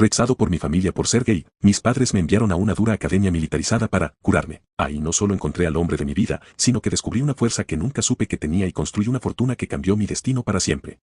Rechazado por mi familia por ser gay, mis padres me enviaron a una dura academia militarizada para curarme. Ahí no solo encontré al hombre de mi vida, sino que descubrí una fuerza que nunca supe que tenía y construí una fortuna que cambió mi destino para siempre.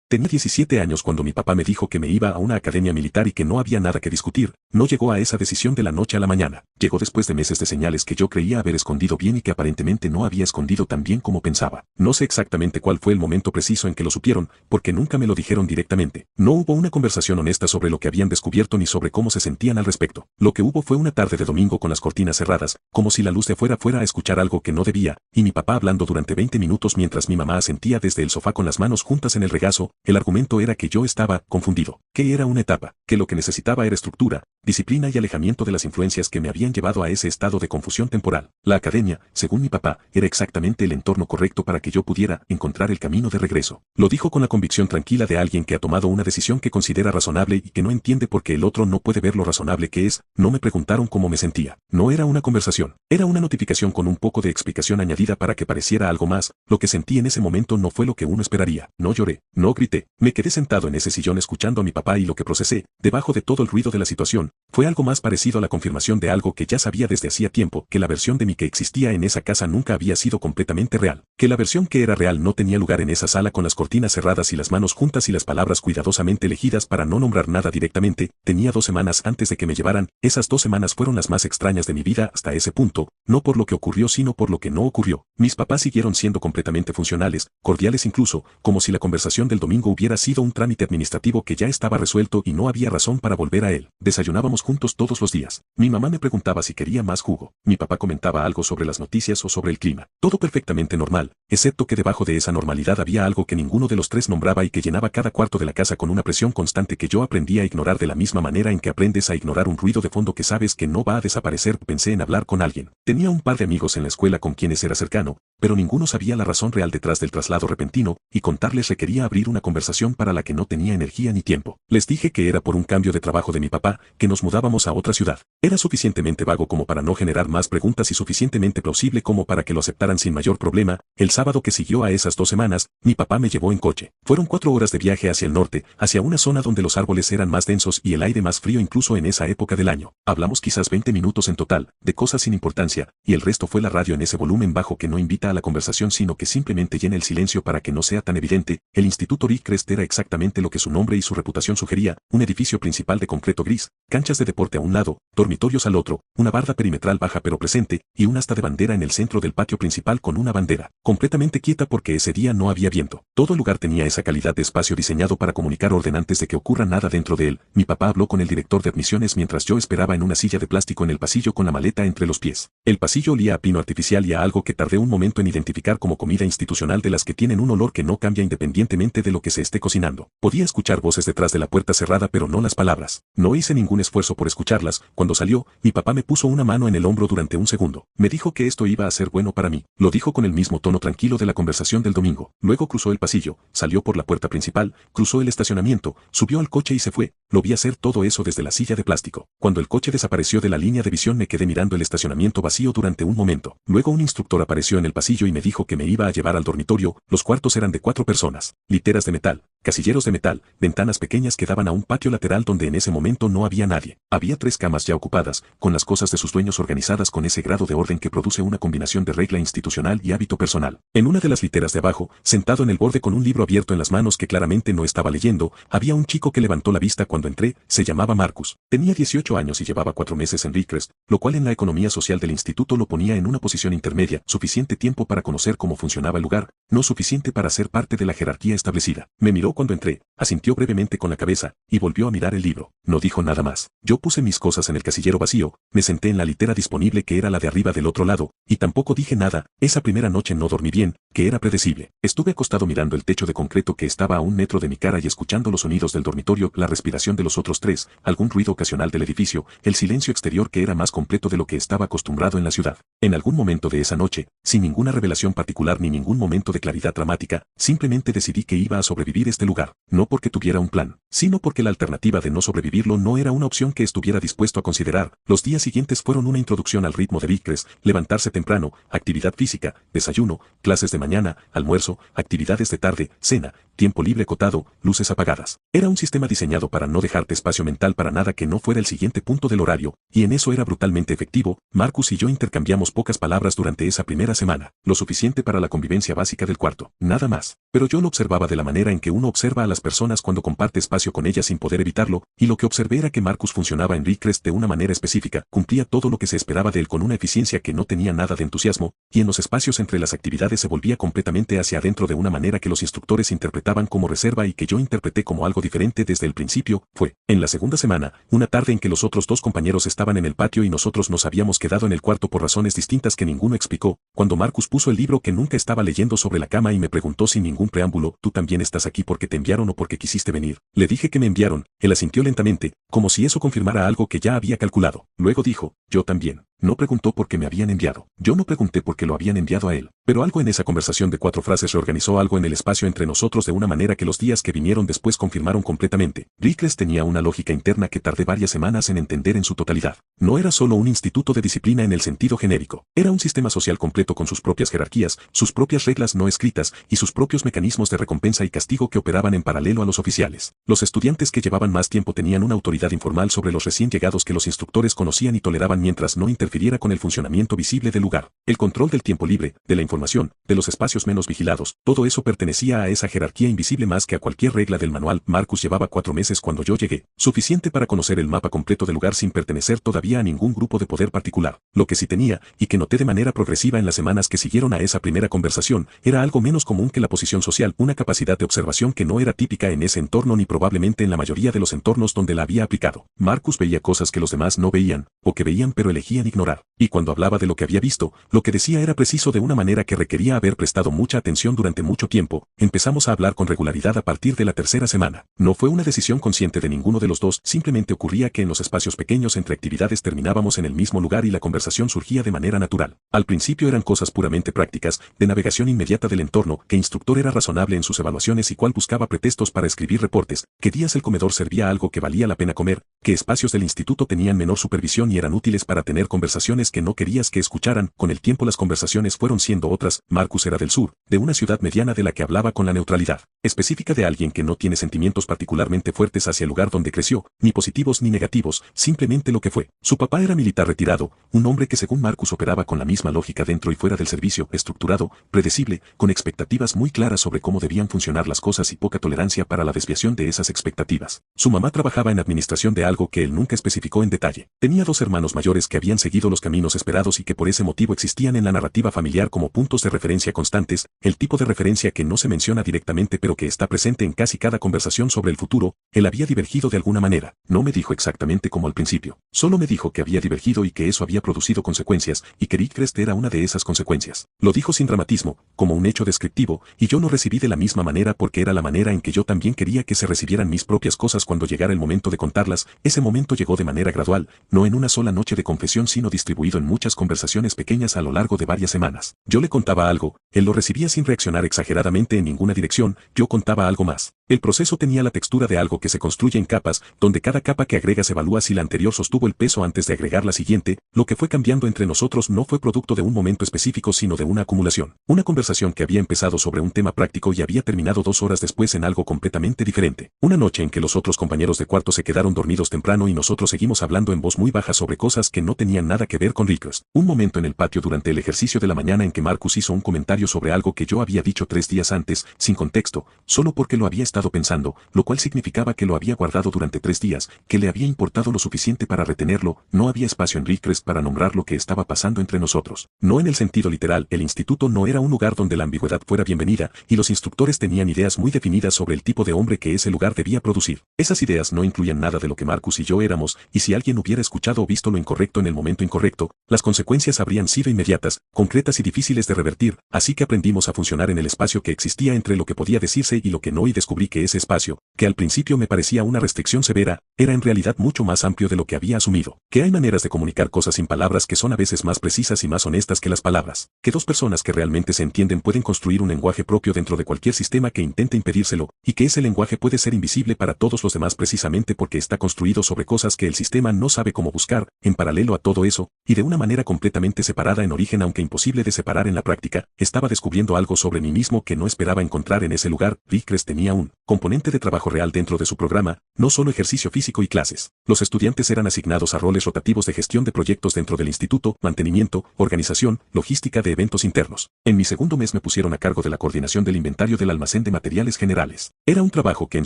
Tenía 17 años cuando mi papá me dijo que me iba a una academia militar y que no había nada que discutir. No llegó a esa decisión de la noche a la mañana. Llegó después de meses de señales que yo creía haber escondido bien y que aparentemente no había escondido tan bien como pensaba. No sé exactamente cuál fue el momento preciso en que lo supieron, porque nunca me lo dijeron directamente. No hubo una conversación honesta sobre lo que habían descubierto ni sobre cómo se sentían al respecto. Lo que hubo fue una tarde de domingo con las cortinas cerradas, como si la luz de afuera fuera a escuchar algo que no debía, y mi papá hablando durante 20 minutos mientras mi mamá asentía desde el sofá con las manos juntas en el regazo. El argumento era que yo estaba confundido, que era una etapa, que lo que necesitaba era estructura, disciplina y alejamiento de las influencias que me habían llevado a ese estado de confusión temporal. La academia, según mi papá, era exactamente el entorno correcto para que yo pudiera encontrar el camino de regreso. Lo dijo con la convicción tranquila de alguien que ha tomado una decisión que considera razonable y que no entiende por qué el otro no puede ver lo razonable que es. No me preguntaron cómo me sentía. No era una conversación, era una notificación con un poco de explicación añadida para que pareciera algo más. Lo que sentí en ese momento no fue lo que uno esperaría. No lloré, no grité. Me quedé sentado en ese sillón escuchando a mi papá y lo que procesé, debajo de todo el ruido de la situación, fue algo más parecido a la confirmación de algo que ya sabía desde hacía tiempo, que la versión de mí que existía en esa casa nunca había sido completamente real, que la versión que era real no tenía lugar en esa sala con las cortinas cerradas y las manos juntas y las palabras cuidadosamente elegidas para no nombrar nada directamente. Tenía 2 semanas antes de que me llevaran. Esas 2 semanas fueron las más extrañas de mi vida hasta ese punto, no por lo que ocurrió sino por lo que no ocurrió. Mis papás siguieron siendo completamente funcionales, cordiales incluso, como si la conversación del domingo hubiera sido un trámite administrativo que ya estaba resuelto y no había razón para volver a él. Desayunábamos juntos todos los días. Mi mamá me preguntaba si quería más jugo. Mi papá comentaba algo sobre las noticias o sobre el clima. Todo perfectamente normal, excepto que debajo de esa normalidad había algo que ninguno de los tres nombraba y que llenaba cada cuarto de la casa con una presión constante que yo aprendí a ignorar de la misma manera en que aprendes a ignorar un ruido de fondo que sabes que no va a desaparecer. Pensé en hablar con alguien. Tenía un par de amigos en la escuela con quienes era cercano, pero ninguno sabía la razón real detrás del traslado repentino, y contarles requería abrir una conversación para la que no tenía energía ni tiempo. Les dije que era por un cambio de trabajo de mi papá, que nos mudábamos a otra ciudad. Era suficientemente vago como para no generar más preguntas y suficientemente plausible como para que lo aceptaran sin mayor problema. El sábado que siguió a esas 2 semanas, mi papá me llevó en coche. Fueron 4 horas de viaje hacia el norte, hacia una zona donde los árboles eran más densos y el aire más frío incluso en esa época del año. Hablamos quizás 20 minutos en total, de cosas sin importancia, y el resto fue la radio en ese volumen bajo que no invita a la conversación sino que simplemente llena el silencio para que no sea tan evidente. El Instituto Ridgecrest era exactamente lo que su nombre y su reputación sugería, un edificio principal de concreto gris, canchas de deporte a un lado, dormitorios al otro, una barda perimetral baja pero presente, y un asta de bandera en el centro del patio principal con una bandera, completamente quieta porque ese día no había viento. Todo el lugar tenía esa calidad de espacio diseñado para comunicar orden antes de que ocurra nada dentro de él. Mi papá habló con el director de admisiones mientras yo esperaba en una silla de plástico en el pasillo con la maleta entre los pies. El pasillo olía a pino artificial y a algo que tardé un momento en identificar como comida institucional de las que tienen un olor que no cambia independientemente de lo que se esté cocinando. Podía escuchar voces detrás de la puerta cerrada pero no las palabras. No hice ningún esfuerzo por escucharlas. Cuando salió, mi papá me puso una mano en el hombro durante un segundo. Me dijo que esto iba a ser bueno para mí. Lo dijo con el mismo tono tranquilo de la conversación del domingo. Luego cruzó el pasillo, salió por la puerta principal, cruzó el estacionamiento, subió al coche y se fue. Lo vi hacer todo eso desde la silla de plástico. Cuando el coche desapareció de la línea de visión me quedé mirando el estacionamiento vacío durante un momento. Luego un instructor apareció en el pasillo y me dijo que me iba a llevar al dormitorio. Los cuartos eran de 4 personas, literas de metal, casilleros de metal, ventanas pequeñas que daban a un patio lateral donde en ese momento no había nadie. Había 3 camas ya ocupadas, con las cosas de sus dueños organizadas con ese grado de orden que produce una combinación de regla institucional y hábito personal. En una de las literas de abajo, sentado en el borde con un libro abierto en las manos que claramente no estaba leyendo, había un chico que levantó la vista cuando entré. Se llamaba Marcus. Tenía 18 años y llevaba 4 meses en Ridgecrest, lo cual en la economía social del instituto lo ponía en una posición intermedia, suficiente tiempo para conocer cómo funcionaba el lugar, no suficiente para ser parte de la jerarquía establecida. Me miró cuando entré, asintió brevemente con la cabeza, y volvió a mirar el libro. No dijo nada más. Yo puse mis cosas en el casillero vacío, me senté en la litera disponible que era la de arriba del otro lado, y tampoco dije nada. Esa primera noche no dormí bien, que era predecible. Estuve acostado mirando el techo de concreto que estaba a 1 metro de mi cara y escuchando los sonidos del dormitorio, la respiración de los otros 3, algún ruido ocasional del edificio, el silencio exterior que era más completo de lo que estaba acostumbrado en la ciudad. En algún momento de esa noche, sin ninguna revelación particular ni ningún momento de de claridad dramática, simplemente decidí que iba a sobrevivir este lugar, no porque tuviera un plan, sino porque la alternativa de no sobrevivirlo no era una opción que estuviera dispuesto a considerar. Los días siguientes fueron una introducción al ritmo de Vicres, levantarse temprano, actividad física, desayuno, clases de mañana, almuerzo, actividades de tarde, cena, tiempo libre acotado, luces apagadas. Era un sistema diseñado para no dejarte espacio mental para nada que no fuera el siguiente punto del horario, y en eso era brutalmente efectivo. Marcus y yo intercambiamos pocas palabras durante esa primera semana, lo suficiente para la convivencia básica del cuarto, nada más. Pero yo lo observaba de la manera en que uno observa a las personas cuando comparte espacio con ellas sin poder evitarlo, y lo que observé era que Marcus funcionaba en Vicres de una manera específica, cumplía todo lo que se esperaba de él con una eficiencia que no tenía nada de entusiasmo, y en los espacios entre las actividades se volvía completamente hacia adentro de una manera que los instructores interpretaban como reserva y que yo interpreté como algo diferente desde el principio. Fue, en la segunda semana, una tarde en que los otros dos compañeros estaban en el patio y nosotros nos habíamos quedado en el cuarto por razones distintas que ninguno explicó, cuando Marcus puso el libro que nunca estaba leyendo sobre la cama y me preguntó sin ningún preámbulo: ¿tú también estás aquí porque te enviaron o porque quisiste venir? Le dije que me enviaron. Él asintió lentamente, como si eso confirmara algo que ya había calculado. Luego dijo: yo también. No preguntó por qué me habían enviado. Yo no pregunté por qué lo habían enviado a él. Pero algo en esa conversación de 4 frases reorganizó algo en el espacio entre nosotros de una manera que los días que vinieron después confirmaron completamente. Vicres tenía una lógica interna que tardé varias semanas en entender en su totalidad. No era solo un instituto de disciplina en el sentido genérico. Era un sistema social completo con sus propias jerarquías, sus propias reglas no escritas y sus propios mecanismos de recompensa y castigo que operaban en paralelo a los oficiales. Los estudiantes que llevaban más tiempo tenían una autoridad informal sobre los recién llegados que los instructores conocían y toleraban mientras no interfiriera con el funcionamiento visible del lugar. El control del tiempo libre, de la información, de los espacios menos vigilados, todo eso pertenecía a esa jerarquía invisible más que a cualquier regla del manual. Marcus llevaba 4 meses cuando yo llegué, suficiente para conocer el mapa completo del lugar sin pertenecer todavía a ningún grupo de poder particular. Lo que sí tenía, y que noté de manera progresiva en las semanas que siguieron a esa primera conversación, era algo menos común que la posición social, una capacidad de observación que no era típica en ese entorno ni probablemente en la mayoría de los entornos donde la había aplicado. Marcus veía cosas que los demás no veían, o que veían pero elegían ignorar. Y cuando hablaba de lo que había visto, lo que decía era preciso de una manera que requería haber prestado mucha atención durante mucho tiempo. Empezamos a hablar con regularidad a partir de la tercera semana. No fue una decisión consciente de ninguno de los dos, simplemente ocurría que en los espacios pequeños entre actividades terminábamos en el mismo lugar y la conversación surgía de manera natural. Al principio eran cosas puramente prácticas, de navegación inmediata del entorno, qué instructor era razonable en sus evaluaciones y cuál buscaba pretextos para escribir reportes, qué días el comedor servía algo que valía la pena comer, qué espacios del instituto tenían menor supervisión y eran útiles para tener conversaciones que no querías que escucharan. Con el tiempo las conversaciones fueron siendo otras. Marcus era del sur, de una ciudad mediana de la que hablaba con la neutralidad específica de alguien que no tiene sentimientos particularmente fuertes hacia el lugar donde creció, ni positivos ni negativos, simplemente lo que fue. Su papá era militar retirado, un hombre que según Marcus operaba con la misma lógica dentro y fuera del servicio, estructurado, predecible, con expectativas muy claras sobre cómo debían funcionar las cosas y poca tolerancia para la desviación de esas expectativas. Su mamá trabajaba en administración de algo que él nunca especificó en detalle. Tenía 2 hermanos mayores que habían seguido los caminos esperados y que por ese motivo existían en la narrativa familiar como puntos de referencia constantes, el tipo de referencia que no se menciona directamente pero que está presente en casi cada conversación sobre el futuro. Él había divergido de alguna manera. No me dijo exactamente como al principio. Solo me dijo que había divergido y que eso había producido consecuencias, y que Vickrest era una de esas consecuencias. Lo dijo sin dramatismo, como un hecho descriptivo, y yo no recibí de la misma manera porque era la manera en que yo también quería que se recibieran mis propias cosas cuando llegara el momento de contarlas. Ese momento llegó de manera gradual, no en una sola noche de confesión sino distribuido en muchas conversaciones pequeñas a lo largo de varias semanas. Yo le contaba algo, él lo recibía sin reaccionar exageradamente en ninguna dirección, yo contaba algo más. El proceso tenía la textura de algo que se construye en capas, donde cada capa que agregas evalúa si la anterior sostuvo el peso antes de agregar la siguiente. Lo que fue cambiando entre nosotros no fue producto de un momento específico sino de una acumulación. Una conversación que había empezado sobre un tema práctico y había terminado 2 horas después en algo completamente diferente. Una noche en que los otros compañeros de cuarto se quedaron dormidos temprano y nosotros seguimos hablando en voz muy baja sobre cosas que no tenían nada que ver con Vickrest. Un momento en el patio durante el ejercicio de la mañana en que Marcus hizo un comentario sobre algo que yo había dicho 3 días antes, sin contexto, solo porque lo había estado pensando, lo cual significaba que lo había guardado durante 3 días, que le había importado lo suficiente para retenerlo. No había espacio en Vickrest para nombrar lo que estaba pasando entre nosotros. No en el sentido literal, el instituto no era un lugar donde la ambigüedad fuera bienvenida, y los instructores tenían ideas muy definidas sobre el tipo de hombre que ese lugar debía producir. Esas ideas no incluían nada de lo que Marcus y yo éramos, y si alguien hubiera escuchado o visto lo incorrecto en el momento incorrecto, las consecuencias habrían sido inmediatas, concretas y difíciles de revertir. Así que aprendimos a funcionar en el espacio que existía entre lo que podía decirse y lo que no, y descubrí que ese espacio, que al principio me parecía una restricción severa, era en realidad mucho más amplio de lo que había asumido. Que hay maneras de comunicar cosas sin palabras que son a veces más precisas y más honestas que las palabras. Que dos personas que realmente se entienden pueden construir un lenguaje propio dentro de cualquier sistema que intente impedírselo, y que ese lenguaje puede ser invisible para todos los demás precisamente porque está construido sobre cosas que el sistema no sabe cómo buscar, en paralelo a todo eso, y de una manera completamente separada en origen aunque imposible de separar en la práctica. Estaba descubriendo algo sobre mí mismo que no esperaba encontrar en ese lugar. Ridgecrest tenía un componente de trabajo real dentro de su programa, no solo ejercicio físico y clases. Los estudiantes eran asignados a roles rotativos de gestión de proyectos dentro del instituto, mantenimiento, organización, logística de eventos internos. En mi segundo mes me pusieron a cargo de la coordinación del inventario del almacén de materiales generales. Era un trabajo que en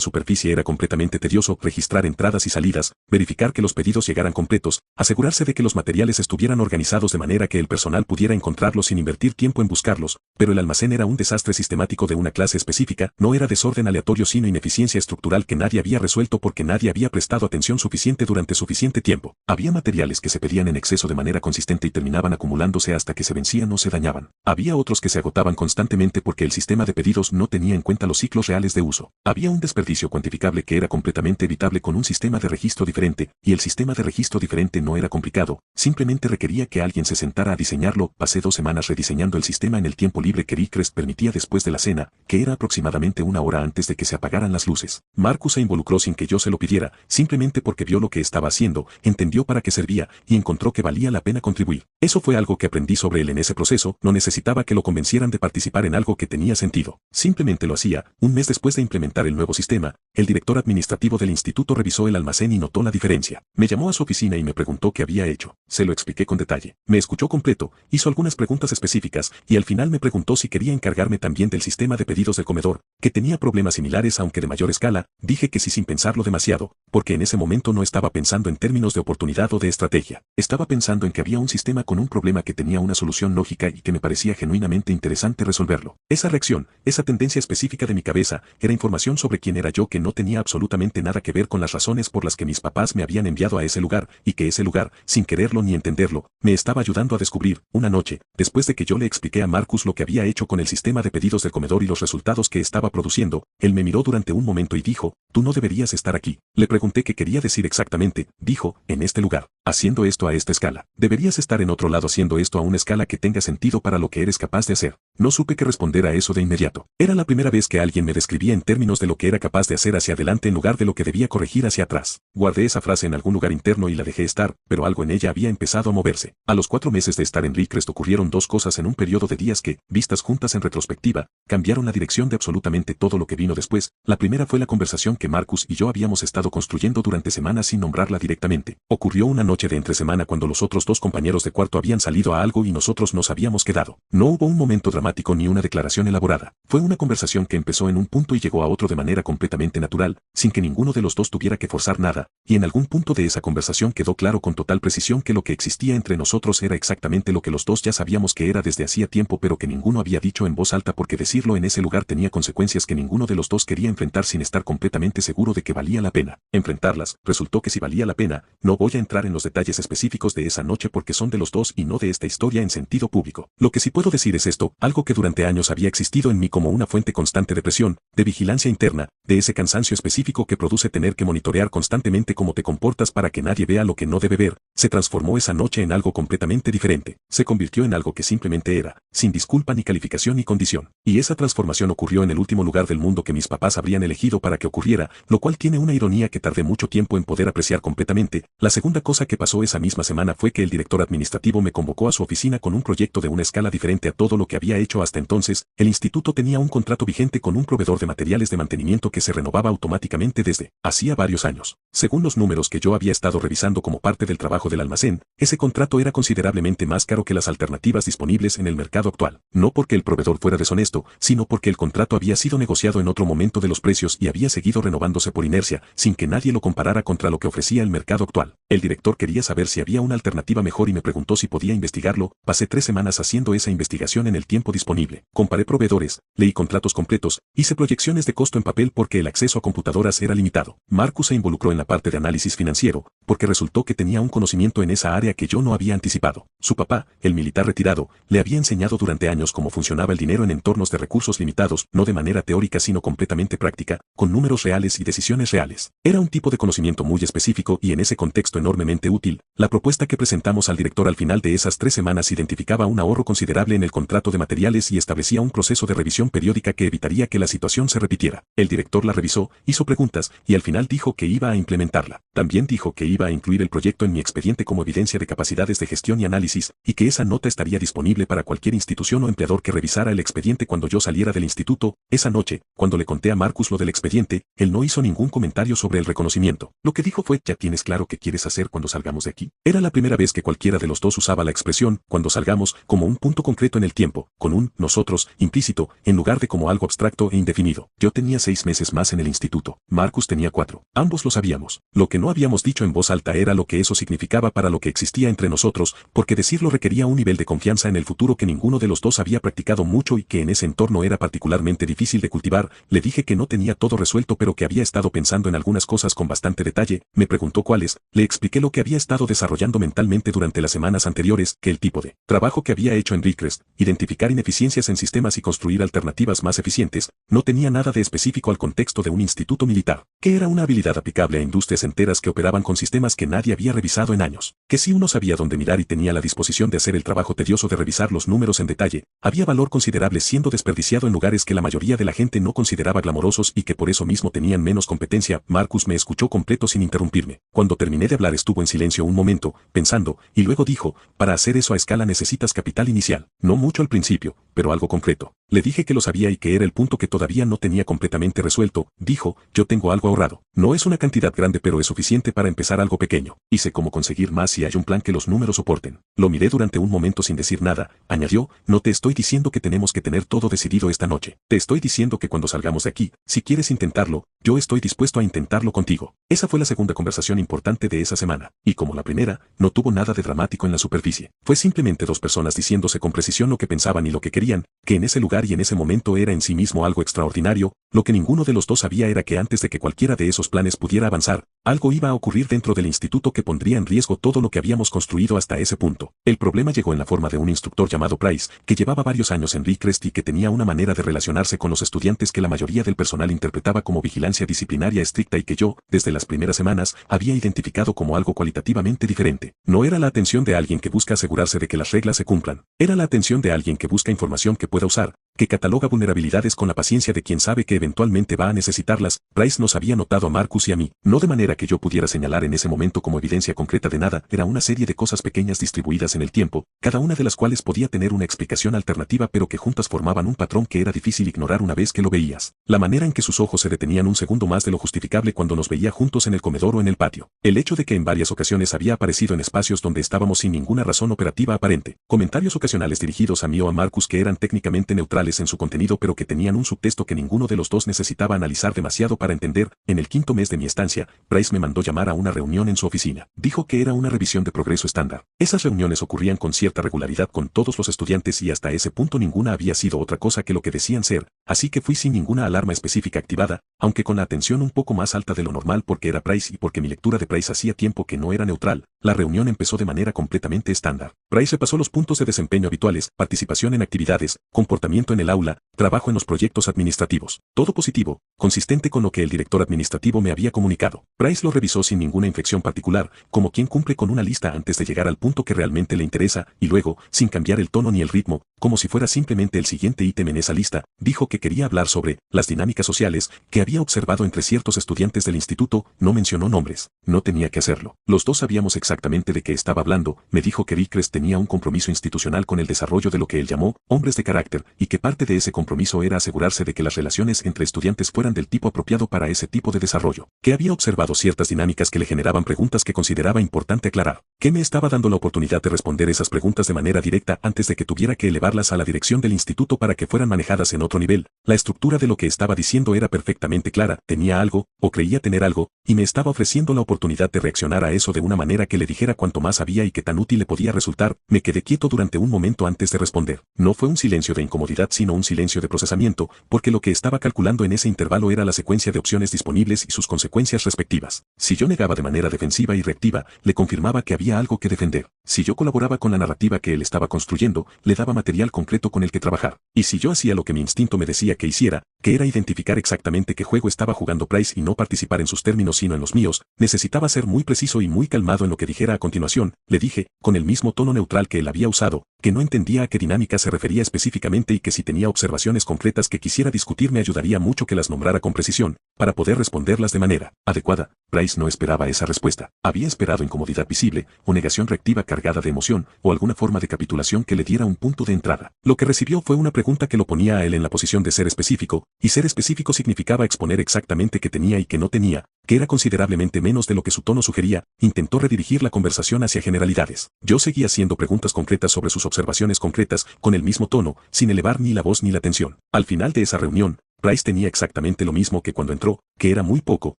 superficie era completamente tedioso: registrar entradas y salidas, verificar que los pedidos llegaran completos, asegurarse de que los materiales estuvieran organizados de manera que el personal pudiera encontrarlos sin invertir tiempo en buscarlos, pero el almacén era un desastre sistemático de una clase específica. No era desorden aleatorio sino ineficiencia estructural que nadie había resuelto porque nadie había prestado atención suficiente durante suficiente tiempo. Había materiales que se pedían en exceso de manera consistente y terminaban acumulándose hasta que se vencían o se dañaban. Había otros que se agotaban constantemente porque el sistema de pedidos no tenía en cuenta los ciclos reales de uso. Había un desperdicio cuantificable que era completamente evitable con un sistema de registro diferente, y el sistema de registro diferente no era complicado, simplemente requería que alguien se sentara a diseñarlo. Pasé 2 semanas rediseñando el sistema en el tiempo libre que Ridgecrest permitía después de la cena, que era aproximadamente 1 hora antes de que se apagaran las luces. Marcus se involucró sin que yo se lo pidiera, simplemente porque vio lo que estaba haciendo, entendió para qué servía, y encontró que valía la pena contribuir. Eso fue algo que aprendí sobre él en ese proceso. No necesitaba que lo convencieran de participar en algo que tenía sentido. Simplemente lo hacía. Un mes después de implementar el nuevo sistema, el director administrativo del instituto revisó el almacén y notó la diferencia. Me llamó a su oficina y me preguntó qué había hecho. Se lo expliqué con detalle. Me escuchó completo, hizo algunas preguntas específicas, y al final me preguntó si quería encargarme también del sistema de pedidos del comedor, que tenía problemas similares aunque de mayor escala. Dije que sí sin pensarlo demasiado, porque en ese momento no estaba pensando en términos de oportunidad o de estrategia. Estaba pensando en que había un sistema con un problema que tenía una solución lógica y que me parecía genuinamente interesante resolverlo. Esa reacción, esa tendencia específica de mi cabeza, era información sobre quién era yo que no tenía absolutamente nada que ver con las razones por las que mis papás me habían enviado a ese lugar, y que ese lugar, sin quererlo ni entenderlo, me estaba ayudando a descubrir. Una noche, después de que yo le expliqué a Marcus lo que había hecho con el sistema de pedidos del comedor y los resultados que estaba produciendo, él me miró durante un momento y dijo: «Tú no deberías estar aquí». Le pregunté qué quería decir exactamente. Dijo: «En este lugar, haciendo esto a esta escala. Deberías estar en otro lado haciendo esto a una escala que tenga sentido para lo que eres capaz de hacer». No supe qué responder a eso de inmediato. Era la primera vez que alguien me describía en términos de lo que era capaz de hacer hacia adelante en lugar de lo que debía corregir hacia atrás. Guardé esa frase en algún lugar interno y la dejé estar, pero algo en ella había empezado a moverse. A los 4 meses de estar en Ridgecrest ocurrieron 2 cosas en un periodo de días que, vistas juntas en retrospectiva, cambiaron la dirección de absolutamente todo lo que vino después. La primera fue la conversación que Marcus y yo habíamos estado construyendo durante semanas sin nombrarla directamente. Ocurrió una noche de entre semana cuando los otros 2 compañeros de cuarto habían salido a algo y nosotros nos habíamos quedado. No hubo un momento dramático ni una declaración elaborada. Fue una conversación que empezó en un punto y llegó a otro de manera completamente natural, sin que ninguno de los 2 tuviera que forzar nada, y en algún punto de esa conversación quedó claro con total precisión que lo que existía entre nosotros era exactamente lo que los 2 ya sabíamos que era desde hacía tiempo, pero que ninguno había dicho en voz alta porque decirlo en ese lugar tenía consecuencias que ninguno de los 2 quería enfrentar sin estar completamente seguro de que valía la pena enfrentarlas. Resultó que sí valía la pena. No voy a entrar en los detalles específicos de esa noche porque son de los 2 y no de esta historia en sentido público. Lo que sí puedo decir es esto: algo que durante años había existido en mí como una fuente constante de presión, de vigilancia interna, de ese cansancio específico que produce tener que monitorear constantemente cómo te comportas para que nadie vea lo que no debe ver, se transformó esa noche en algo completamente diferente. Se convirtió en algo que simplemente era, sin disculpa ni calificación ni condición. Y esa transformación ocurrió en el último lugar del mundo que mis papás habrían elegido para que ocurriera, lo cual tiene una ironía que tardé mucho tiempo en poder apreciar completamente. La segunda cosa que pasó esa misma semana fue que el director administrativo me convocó a su oficina con un proyecto de una escala diferente a todo lo que había hecho hasta entonces. El instituto tenía un contrato vigente con un proveedor de materiales de mantenimiento que se renovaba automáticamente desde hacía varios años. Según los números que yo había estado revisando como parte del trabajo del almacén, ese contrato era considerablemente más caro que las alternativas disponibles en el mercado actual. No porque el proveedor fuera deshonesto, sino porque el contrato había sido negociado en otro momento de los precios y había seguido renovándose por inercia, sin que nadie lo comparara contra lo que ofrecía el mercado actual. El director quería saber si había una alternativa mejor y me preguntó si podía investigarlo. Pasé 3 semanas haciendo esa investigación en el tiempo disponible. Comparé proveedores, leí contratos completos, hice proyecciones de costo en papel porque el acceso a computadoras era limitado. Marcus se involucró en la parte de análisis financiero, porque resultó que tenía un conocimiento en esa área que yo no había anticipado. Su papá, el militar retirado, le había enseñado durante años cómo funcionaba el dinero en entornos de recursos limitados, no de manera teórica sino completamente práctica, con números reales y decisiones reales. Era un tipo de conocimiento muy específico y en ese contexto enormemente útil. La propuesta que presentamos al director al final de esas 3 semanas identificaba un ahorro considerable en el contrato de materiales y establecía un proceso de revisión periódica que evitaría que la situación se repitiera. El director la revisó, hizo preguntas y al final dijo que iba a implementarla. También dijo que iba a incluir el proyecto en mi expediente como evidencia de capacidades de gestión y análisis, y que esa nota estaría disponible para cualquier institución o empleador que revisara el expediente cuando yo saliera del instituto. Esa noche, cuando le conté a Marcus lo del expediente, él no hizo ningún comentario sobre el reconocimiento. Lo que dijo fue: ¿ya tienes claro qué quieres hacer cuando salgamos de aquí? Era la primera vez que cualquiera de los dos usaba la expresión cuando salgamos como un punto concreto en el tiempo, con un nosotros implícito, en lugar de como algo abstracto e indefinido. Yo tenía 6 meses más en el instituto. Marcus tenía 4. Ambos lo sabíamos. Lo que no habíamos dicho en voz alta era lo que eso significaba para lo que existía entre nosotros, porque decirlo requería un nivel de confianza en el futuro que ninguno de los dos había practicado mucho y que en ese entorno era particularmente difícil de cultivar. Le dije que no tenía todo resuelto pero que había estado pensando en algunas cosas con bastante detalle. Me preguntó cuáles. Le expliqué lo que había estado desarrollando mentalmente durante las semanas anteriores, que el tipo de trabajo que había hecho en Rickrest, identificar ineficiencias en sistemas y construir alternativas más eficientes, no tenía nada de específico al contexto de un instituto militar, que era una habilidad aplicable a industrias enteras que operaban con sistemas que nadie había revisado en años, que si uno sabía dónde mirar y tenía la disposición de hacer el trabajo tedioso de revisar los números en detalle, había valor considerable siendo desperdiciado en lugares que la mayoría de la gente no consideraba glamorosos y que por eso mismo tenían menos competencia. Marcus me escuchó completo sin interrumpirme. Cuando terminé de hablar estuvo en silencio un momento, pensando, y luego dijo: para hacer eso a escala necesitas capital inicial, no mucho al principio, pero algo concreto. Le dije que lo sabía y que era el punto que todavía no tenía completamente resuelto. Dijo: yo tengo algo ahorrado. No es una cantidad grande pero es suficiente para empezar algo pequeño. Y sé cómo conseguir más si hay un plan que los números soporten. Lo miré durante un momento sin decir nada. Añadió: no te estoy diciendo que tenemos que tener todo decidido esta noche. Te estoy diciendo que cuando salgamos de aquí, si quieres intentarlo, yo estoy dispuesto a intentarlo contigo. Esa fue la segunda conversación importante de esa semana. Y como la primera, no tuvo nada de dramático en la superficie. Fue simplemente dos personas diciéndose con precisión lo que pensaban y lo que querían, que en ese lugar y en ese momento era en sí mismo algo extraordinario. Lo que ninguno de los dos sabía era que antes de que cualquiera de esos planes pudiera avanzar, algo iba a ocurrir dentro del instituto que pondría en riesgo todo lo que habíamos construido hasta ese punto. El problema llegó en la forma de un instructor llamado Price, que llevaba varios años en Rickrest y que tenía una manera de relacionarse con los estudiantes que la mayoría del personal interpretaba como vigilancia disciplinaria estricta y que yo, desde las primeras semanas, había identificado como algo cualitativamente diferente. No era la atención de alguien que busca asegurarse de que las reglas se cumplan. Era la atención de alguien que busca información que pueda usar, que cataloga vulnerabilidades con la paciencia de quien sabe que eventualmente va a necesitarlas. Price nos había notado a Marcus y a mí, no de manera que yo pudiera señalar en ese momento como evidencia concreta de nada, era una serie de cosas pequeñas distribuidas en el tiempo, cada una de las cuales podía tener una explicación alternativa pero que juntas formaban un patrón que era difícil ignorar una vez que lo veías. La manera en que sus ojos se detenían un segundo más de lo justificable cuando nos veía juntos en el comedor o en el patio. El hecho de que en varias ocasiones había aparecido en espacios donde estábamos sin ninguna razón operativa aparente. Comentarios ocasionales dirigidos a mí o a Marcus que eran técnicamente neutrales en su contenido pero que tenían un subtexto que ninguno de los dos necesitaba analizar demasiado para entender. En el quinto mes de mi estancia, Price me mandó llamar a una reunión en su oficina. Dijo que era una revisión de progreso estándar. Esas reuniones ocurrían con cierta regularidad con todos los estudiantes y hasta ese punto ninguna había sido otra cosa que lo que decían ser, así que fui sin ninguna alarma específica activada, aunque con la atención un poco más alta de lo normal porque era Price y porque mi lectura de Price hacía tiempo que no era neutral. La reunión empezó de manera completamente estándar. Price repasó los puntos de desempeño habituales: participación en actividades, comportamiento en el aula, trabajo en los proyectos administrativos. Todo positivo, consistente con lo que el director administrativo me había comunicado. Price lo revisó sin ninguna inflexión particular, como quien cumple con una lista antes de llegar al punto que realmente le interesa, y luego, sin cambiar el tono ni el ritmo, como si fuera simplemente el siguiente ítem en esa lista, dijo que quería hablar sobre las dinámicas sociales que había observado entre ciertos estudiantes del instituto. No mencionó nombres. No tenía que hacerlo. Los dos sabíamos exactamente de qué estaba hablando. Me dijo que Rickrest tenía un compromiso institucional con el desarrollo de lo que él llamó hombres de carácter, y que parte de ese compromiso era asegurarse de que las relaciones entre estudiantes fueran del tipo apropiado para ese tipo de desarrollo. Que había observado ciertas dinámicas que le generaban preguntas que consideraba importante aclarar. que me estaba dando la oportunidad de responder esas preguntas de manera directa antes de que tuviera que elevarlas a la dirección del instituto para que fueran manejadas en otro nivel. La estructura de lo que estaba diciendo era perfectamente clara, tenía algo, o creía tener algo, y me estaba ofreciendo la oportunidad de reaccionar a eso de una manera que le dijera cuánto más había y qué tan útil le podía resultar. Me quedé quieto durante un momento antes de responder. No fue un silencio de incomodidad sino un silencio de procesamiento, porque lo que estaba calculando en ese intervalo era la secuencia de opciones disponibles y sus consecuencias respectivas. Si yo negaba de manera defensiva y reactiva, le confirmaba que había algo que defender. Si yo colaboraba con la narrativa que él estaba construyendo, le daba material concreto con el que trabajar. Y si yo hacía lo que mi instinto me decía que hiciera, que era identificar exactamente qué juego estaba jugando Price y no participar en sus términos sino en los míos, necesitaba ser muy preciso y muy calmado en lo que dijera a continuación. Le dije, con el mismo tono neutral que él había usado, que no entendía a qué dinámica se refería específicamente y que si tenía observaciones concretas que quisiera discutir me ayudaría mucho que las nombrara con precisión, para poder responderlas de manera adecuada. Price no esperaba esa respuesta. Había esperado incomodidad visible, o negación reactiva cargada de emoción, o alguna forma de capitulación que le diera un punto de entrada. Lo que recibió fue una pregunta que lo ponía a él en la posición de ser específico, y ser específico significaba exponer exactamente qué tenía y qué no tenía, que era considerablemente menos de lo que su tono sugería. Intentó redirigir la conversación hacia generalidades. Yo seguía haciendo preguntas concretas sobre sus observaciones concretas, con el mismo tono, sin elevar ni la voz ni la tensión. Al final de esa reunión, Price tenía exactamente lo mismo que cuando entró, que era muy poco,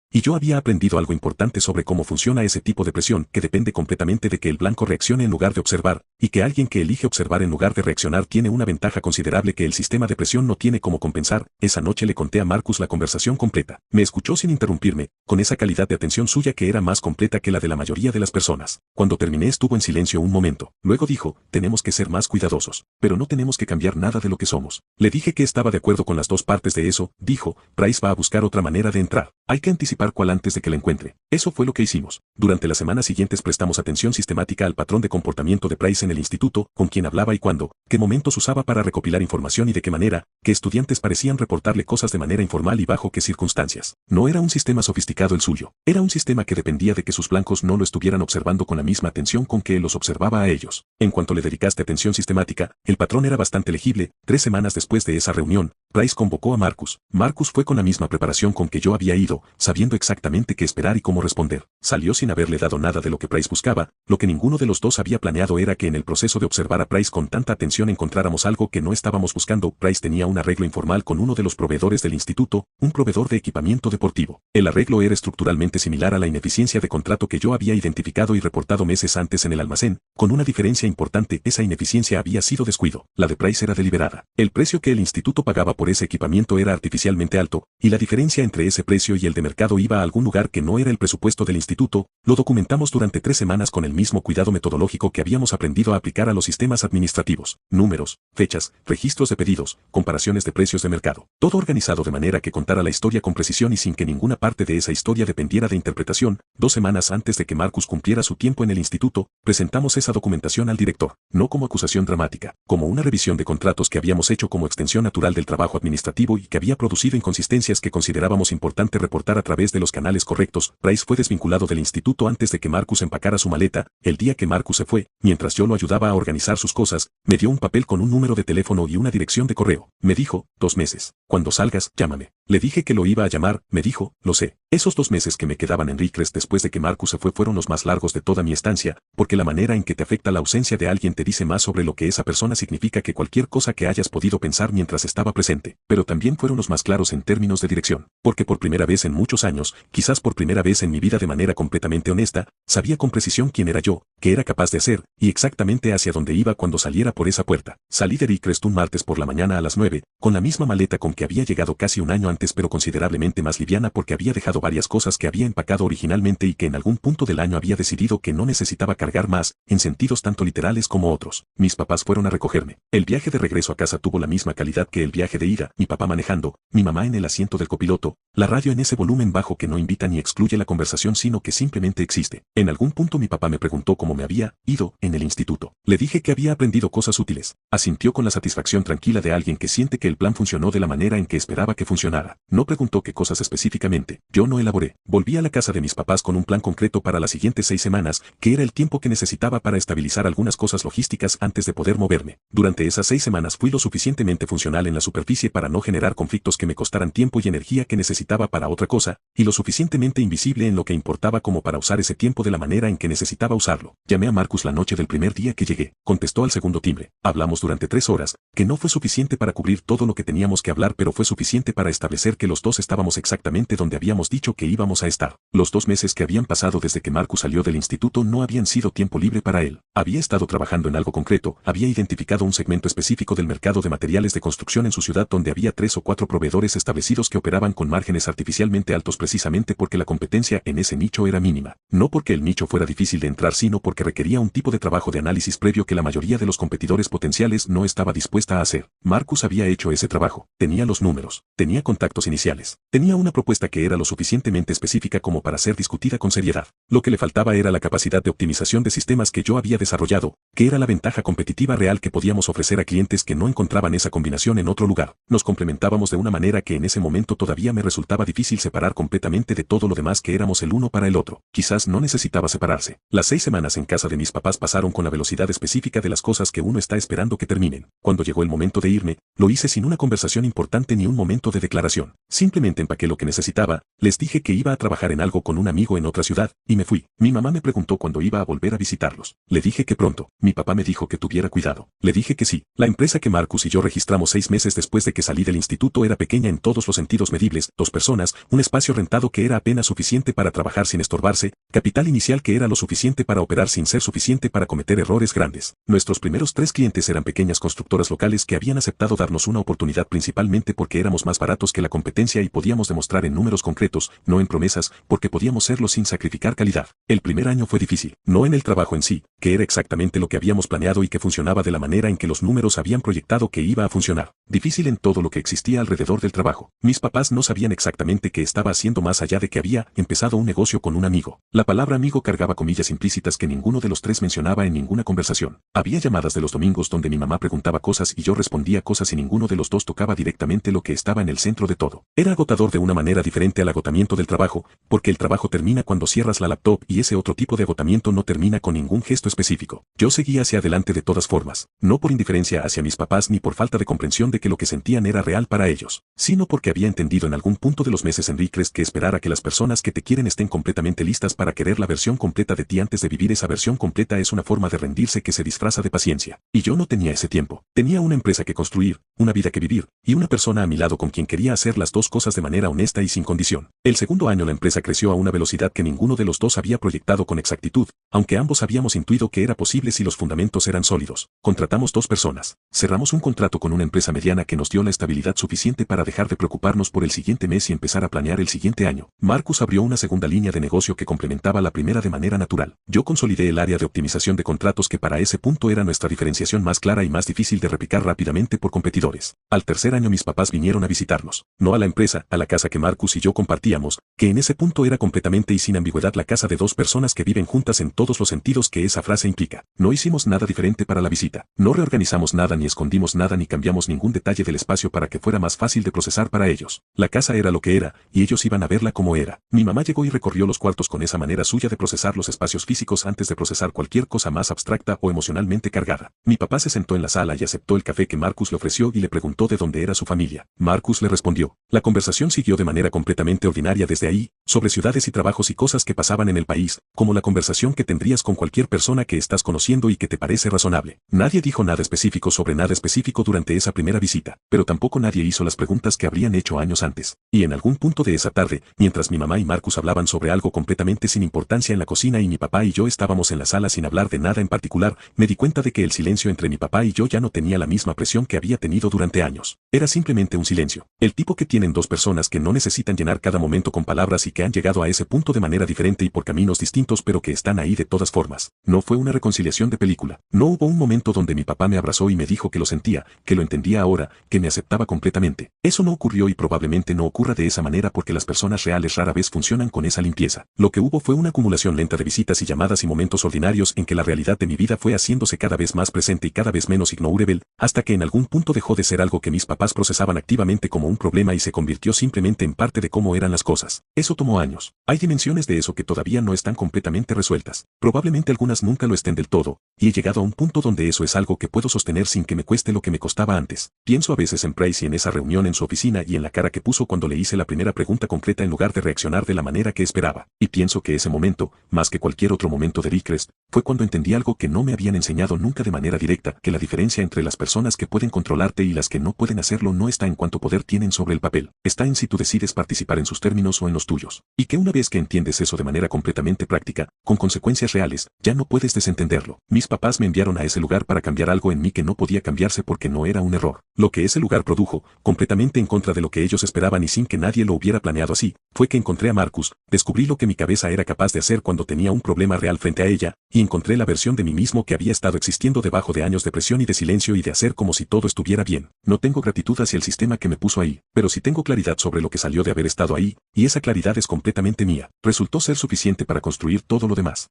y yo había aprendido algo importante sobre cómo funciona ese tipo de presión que depende completamente de que el blanco reaccione en lugar de observar, y que alguien que elige observar en lugar de reaccionar tiene una ventaja considerable que el sistema de presión no tiene cómo compensar. Esa noche le conté a Marcus la conversación completa. Me escuchó sin interrumpirme, con esa calidad de atención suya que era más completa que la de la mayoría de las personas. Cuando terminé estuvo en silencio un momento. Luego dijo, tenemos que ser más cuidadosos, pero no tenemos que cambiar nada de lo que somos. Le dije que estaba de acuerdo con las dos partes de eso. Dijo, Price va a buscar otra manera de entrar. Hay que anticipar cuál antes de que la encuentre. Eso fue lo que hicimos. Durante las semanas siguientes prestamos atención sistemática al patrón de comportamiento de Price en el instituto, con quién hablaba y cuándo, qué momentos usaba para recopilar información y de qué manera, qué estudiantes parecían reportarle cosas de manera informal y bajo qué circunstancias. No era un sistema sofisticado el suyo. Era un sistema que dependía de que sus blancos no lo estuvieran observando con la misma atención con que él los observaba a ellos. En cuanto le dedicaste atención sistemática, el patrón era bastante legible. 3 semanas después de esa reunión, Price convocó a Marcus. Marcus fue con la misma preparación con que yo había ido, sabiendo exactamente qué esperar y cómo responder. Salió sin haberle dado nada de lo que Price buscaba. Lo que ninguno de los dos había planeado era que en el proceso de observar a Price con tanta atención encontráramos algo que no estábamos buscando. Price tenía un arreglo informal con uno de los proveedores del instituto, un proveedor de equipamiento deportivo. El arreglo era estructuralmente similar a la ineficiencia de contrato que yo había identificado y reportado meses antes en el almacén, con una diferencia importante. Esa ineficiencia había sido descuido. La de Price era deliberada. El precio que el instituto pagaba por ese equipamiento era artificialmente alto, y la diferencia entre ese precio y el de mercado iba a algún lugar que no era el presupuesto del instituto. Lo documentamos durante 3 semanas con el mismo cuidado metodológico que habíamos aprendido a aplicar a los sistemas administrativos. Números, fechas, registros de pedidos, comparaciones de precios de mercado. Todo organizado de manera que contara la historia con precisión y sin que ninguna parte de esa historia dependiera de interpretación. 2 semanas antes de que Marcus cumpliera su tiempo en el instituto, presentamos esa documentación al director, no como acusación dramática, como una revisión de contratos que habíamos hecho como extensión natural del trabajo administrativo y que había producido inconsistencias que considerábamos importante reportar a través de los canales correctos. Price fue desvinculado del instituto antes de que Marcus empacara su maleta. El día que Marcus se fue, mientras yo lo ayudaba a organizar sus cosas, me dio un papel con un número de teléfono y una dirección de correo. Me dijo, 2 meses. Cuando salgas, llámame. Le dije que lo iba a llamar. Me dijo, lo sé. Esos 2 meses que me quedaban en Rickrest después de que Marcus se fue fueron los más largos de toda mi estancia, porque la manera en que te afecta la ausencia de alguien te dice más sobre lo que esa persona significa que cualquier cosa que hayas podido pensar mientras estaba presente. Pero también fueron los más claros en términos de dirección, porque por primera vez en muchos años, quizás por primera vez en mi vida de manera completamente honesta, sabía con precisión quién era yo, qué era capaz de hacer, y exactamente hacia dónde iba cuando saliera por esa puerta. Salí de Rickrest un martes por la mañana a las 9, con la misma maleta con que había llegado casi un año antes, pero considerablemente más liviana porque había dejado varias cosas que había empacado originalmente y que en algún punto del año había decidido que no necesitaba cargar más, en sentidos tanto literales como otros. Mis papás fueron a recogerme. El viaje de regreso a casa tuvo la misma calidad que el viaje de ida, mi papá manejando, mi mamá en el asiento del copiloto, la radio en ese volumen bajo que no invita ni excluye la conversación sino que simplemente existe. En algún punto mi papá me preguntó cómo me había ido en el instituto. Le dije que había aprendido cosas útiles. Asintió con la satisfacción tranquila de alguien que siente que el plan funcionó de la manera en que esperaba que funcionara. No preguntó qué cosas específicamente. Yo no elaboré. Volví a la casa de mis papás con un plan concreto para las siguientes 6 semanas, que era el tiempo que necesitaba para estabilizar algunas cosas logísticas antes de poder moverme. Durante esas 6 semanas fui lo suficientemente funcional en la superficie para no generar conflictos que me costaran tiempo y energía que necesitaba para otra cosa, y lo suficientemente invisible en lo que importaba como para usar ese tiempo de la manera en que necesitaba usarlo. Llamé a Marcus la noche del primer día que llegué. Contestó al segundo timbre. Hablamos durante 3 horas, que no fue suficiente para cubrir todo lo que teníamos que hablar, pero fue suficiente para establecer que los dos estábamos exactamente donde habíamos dicho que íbamos a estar. Los 2 meses que habían pasado desde que Marcus salió del instituto no habían sido tiempo libre para él. Había estado trabajando en algo concreto, había identificado un segmento específico del mercado de materiales de construcción en su ciudad donde había 3 o 4 proveedores establecidos que operaban con márgenes artificialmente altos precisamente porque la competencia en ese nicho era mínima. No porque el nicho fuera difícil de entrar, sino porque requería un tipo de trabajo de análisis previo que la mayoría de los competidores potenciales no estaba dispuesta a hacer. Marcus había hecho ese trabajo, tenía los números, tenía contactos iniciales, tenía una propuesta que era lo suficientemente específica como para ser discutida con seriedad. Lo que le faltaba era la capacidad de optimización de sistemas que yo había desarrollado, que era la ventaja competitiva real que podíamos ofrecer a clientes que no encontraban esa combinación en otro lugar. Nos complementábamos de una manera que en ese momento todavía me resultaba difícil separar completamente de todo lo demás que éramos el uno para el otro. Quizás no necesitaba separarse. Las 6 semanas en casa de mis papás pasaron con la velocidad específica de las cosas que uno está esperando que terminen. Cuando llegó el momento de irme, lo hice sin una conversación importante ni un momento de declaración. Simplemente empaqué lo que necesitaba, les dije que iba a trabajar en algo con un amigo en otra ciudad, y me fui. Mi mamá me preguntó cuándo iba a volver a visitarlos. Le dije que pronto. Mi papá me dijo que tuviera cuidado. Le dije que sí. La empresa que Marcus y yo registramos 6 meses después de que salí del instituto era pequeña en todos los sentidos medibles, 2 personas, un espacio rentado que era apenas suficiente para trabajar sin estorbarse, capital inicial que era lo suficiente para operar sin ser suficiente para cometer errores grandes. Nuestros primeros 3 clientes eran pequeñas constructoras locales que habían aceptado darnos una oportunidad principalmente porque éramos más baratos que la competencia y podíamos demostrar en números concretos, no en promesas, porque podíamos serlo sin sacrificar calidad. El primer año fue difícil, no en el trabajo en sí, que era exactamente lo que habíamos planeado y que funcionaba de la manera en que los números habían proyectado que iba a funcionar. Difícil en todo lo que existía alrededor del trabajo. Mis papás no sabían exactamente qué estaba haciendo más allá de que había empezado un negocio con un amigo. La palabra amigo cargaba comillas implícitas que ninguno de los 3 mencionaba en ninguna conversación. Había llamadas de los domingos donde mi mamá preguntaba cosas y yo respondía cosas y ninguno de los dos tocaba directamente lo que estaba en el centro de todo. Era agotador de una manera diferente al agotamiento del trabajo, porque el trabajo termina cuando cierras la laptop y ese otro tipo de agotamiento no termina con ningún gesto específico. Yo seguía hacia adelante de todas formas, no por indiferencia hacia mis papás ni por falta de comprensión de que lo que sentían era real para ellos, sino porque había entendido en algún punto de los meses Enríquez que esperar a que las personas que te quieren estén completamente listas para querer la versión completa de ti antes de vivir esa versión completa es una forma de rendirse que se disfraza de paciencia. Y yo no tenía ese tiempo. Tenía una empresa que construir, una vida que vivir, y una persona a mi lado con quien quería hacer las dos cosas de manera honesta y sin condición. El segundo año la empresa creció a una velocidad que ninguno de los dos había proyectado con exactitud, aunque ambos habíamos intuido que era posible si los fundamentos eran sólidos. Contratamos 2 personas. Cerramos un contrato con una empresa mediana que nos dio la estabilidad suficiente para dejar de preocuparnos por el siguiente mes y empezar a planear el siguiente año. Marcus abrió una segunda línea de negocio que complementaba la primera de manera natural. Yo consolidé el área de optimización de contratos que para ese punto era nuestra diferenciación más clara y más difícil de replicar rápidamente por competidores. Al tercer año mis papás vinieron a visitarnos. No a la empresa, a la casa que Marcus y yo compartíamos, que en ese punto era completamente y sin ambigüedad la casa de 2 personas que viven juntas en todos los sentidos que esa frase implica. No hicimos nada diferente para la visita. No reorganizamos nada ni escondimos nada ni cambiamos ningún detalle del espacio para que fuera más fácil de procesar para ellos. La casa era lo que era, y ellos iban a verla como era. Mi mamá llegó y recorrió los cuartos con esa manera suya de procesar los espacios físicos antes de procesar cualquier cosa más abstracta o emocionalmente cargada. Mi papá se sentó en la sala y aceptó el café que Marcus le ofreció y le preguntó de dónde era su familia. Marcus le respondió. La conversación siguió de manera completamente ordinaria desde ahí, sobre ciudades y trabajos y cosas que pasaban en el país, como la conversación que tendrías con cualquier persona que estás conociendo y que te parece razonable. Nadie dijo nada específico sobre nada específico durante esa primera visita, pero tampoco nadie hizo las preguntas que habrían hecho años antes. Y en algún punto de esa tarde, mientras mi mamá y Marcus hablaban sobre algo completamente sin importancia en la cocina y mi papá y yo estábamos en la sala sin hablar de nada en particular, me di cuenta de que el silencio entre mi papá y yo ya no tenía la misma presión que había tenido durante años. Era simplemente un silencio. El tipo que tienen 2 personas que no necesitan llenar cada momento con palabras y que han llegado a ese punto de manera diferente y por caminos distintos pero que están ahí de todas formas. No fue una reconciliación de película. No hubo un momento donde mi papá me abrazó y me dijo que lo sentía, que lo entendía ahora, que me aceptaba completamente. Eso no ocurrió y probablemente no ocurra de esa manera porque las personas reales rara vez funcionan con esa limpieza. Lo que hubo fue una acumulación lenta de visitas y llamadas y momentos ordinarios en que la realidad de mi vida fue haciéndose cada vez más presente y cada vez menos ignorable, hasta que en algún punto dejó de ser algo que mis papás procesaban activamente como un problema y se convirtió simplemente en parte de cómo eran las cosas. Eso tomó años. Hay dimensiones de eso que todavía no están completamente resueltas. Probablemente algunas nunca lo estén del todo, y he llegado a un punto donde eso es algo que puedo sostener sin que me cueste lo que me costaba antes. Pienso a veces en Price y en esa reunión en su oficina y en la cara que puso cuando le hice la primera pregunta concreta en lugar de reaccionar de la manera que esperaba. Y pienso que ese momento, más que cualquier otro momento de Rickrest, fue cuando entendí algo que no me habían enseñado nunca de manera directa, que la diferencia entre las personas que pueden controlarte y las que no pueden hacerlo no está en cuánto poder tienen sobre el papel, está en si tú decides participar en sus términos o en los tuyos. Y que una vez que entiendes eso de manera completamente práctica, con consecuencias reales, ya no puedes desentenderlo. Mis papás me enviaron a ese lugar para cambiar algo en mí que no podía cambiarse porque no era un error. Lo que ese lugar produjo, completamente en contra de lo que ellos esperaban y sin que nadie lo hubiera planeado así, fue que encontré a Marcus, descubrí lo que mi cabeza era capaz de hacer cuando tenía un problema real frente a ella, y encontré la versión de mí mismo que había estado existiendo debajo de años de presión y de silencio y de hacer como si todo estuviera bien. No tengo gratitud hacia el sistema que me puso ahí, pero sí tengo claridad sobre lo que salió de haber estado ahí, y esa claridad es completamente mía. Resultó ser suficiente para construir todo lo demás.